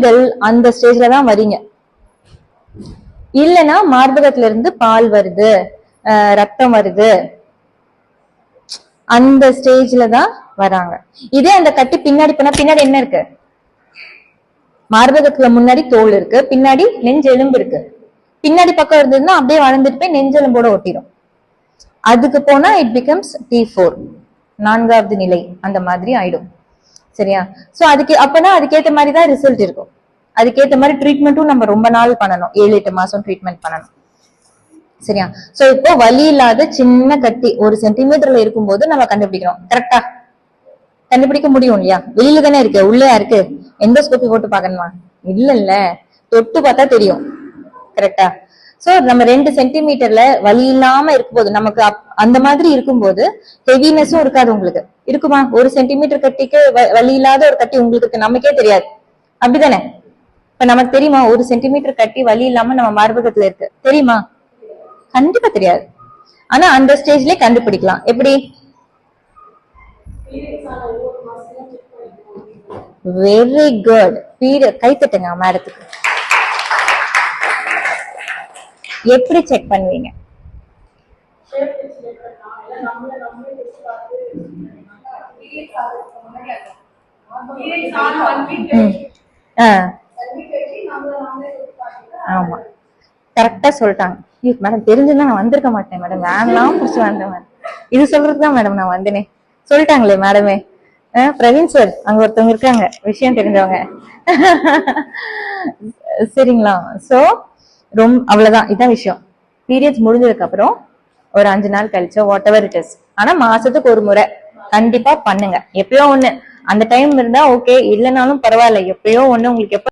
ஆண்கள் அந்த ஸ்டேஜ்ல தான் வரீங்க. இல்லைன்னா மார்பகத்துல இருந்து பால் வருது, ரத்தம் வருது, அந்த ஸ்டேஜ்ல தான் வராங்க. இதே அந்த கட்டி பின்னாடி போனா, பின்னாடி என்ன இருக்கு? மார்பகத்துல முன்னாடி தோல் இருக்கு, பின்னாடி நெஞ்செலும்பு இருக்கு. பின்னாடி பக்கம் இருந்ததுன்னா அப்படியே வளர்ந்துட்டு போய் நெஞ்செலும்போட ஒட்டிடும். அதுக்கு போனா இட் பிகம்ஸ் T4, 4வது நிலை, அந்த மாதிரி ஆயிடும். சரியா? சோ அதுக்கு அப்பனா அதுக்கேற்ற மாதிரி தான் ரிசல்ட் இருக்கும். அதுக்கேற்ற மாதிரி ட்ரீட்மெண்ட்டும் நம்ம ரொம்ப நாள் பண்ணணும், 7-8 மாசம் ட்ரீட்மெண்ட் பண்ணணும். சரியா? சோ இப்போ வலி இல்லாத சின்ன கட்டி 1 சென்டிமீட்டர்ல இருக்கும்போது நம்ம கண்டுபிடிக்கிறோம். கரெக்டா? கண்டுபிடிக்க முடியும் இல்லையா? வெளியில தானே இருக்கு, உள்ளே இருக்கு. எண்டோஸ்கோபி போட்டு பாக்கணுமா? இல்ல, தொட்டு பார்த்தா தெரியும். கரெக்டா? சோ நம்ம 2 சென்டிமீட்டர்ல வலி இல்லாம இருக்கும்போது, நமக்கு அந்த மாதிரி இருக்கும்போது ஹெவினஸும் இருக்காது. உங்களுக்கு இருக்குமா? 1 சென்டிமீட்டர் கட்டிக்கு வலி இல்லாத ஒரு கட்டி உங்களுக்கு இருக்கு, நமக்கே தெரியாது. அப்படிதானே? இப்ப நமக்கு தெரியுமா 1 சென்டிமீட்டர் கட்டி வலி இல்லாம நம்ம மார்பகத்துல இருக்கு? தெரியுமா? கண்டிப்பா தெரியாது. ஆனா அந்த ஸ்டேஜ்லயே கண்டுபிடிக்கலாம். எப்படி? Very good. கை தட்டுங்க மேடத்துக்கு. எப்படி செக் பண்ணுவீங்க? ஆமா, கரெக்டா சொல்லிட்டாங்க. மேடம் தெரிஞ்சுன்னா நான் வந்திருக்க மாட்டேன் மேடம், வேன்லாம் புடிச்சு வந்தேன் மேடம். இது சொல்றதுதான் மேடம் நான் வந்தேனே. சொல்லிட்டாங்களே மேடமே. பிரவீன் சார் அங்க ஒருத்தவங்க இருக்காங்க, விஷயம் தெரிஞ்சவங்க. சரிங்களா? சோ அவ்வளவுதான், இதான் விஷயம். பீரியட்ஸ் முடிஞ்சதுக்கு அப்புறம் ஒரு 5 நாள் கழிச்சோ வாட் எவர் இட் இஸ், ஆனா மாசத்துக்கு ஒரு முறை கண்டிப்பா பண்ணுங்க. எப்பயோ ஒண்ணு அந்த டைம் இருந்தா ஓகே, இல்லைனாலும் பரவாயில்ல. எப்பயோ ஒண்ணு உங்களுக்கு எப்ப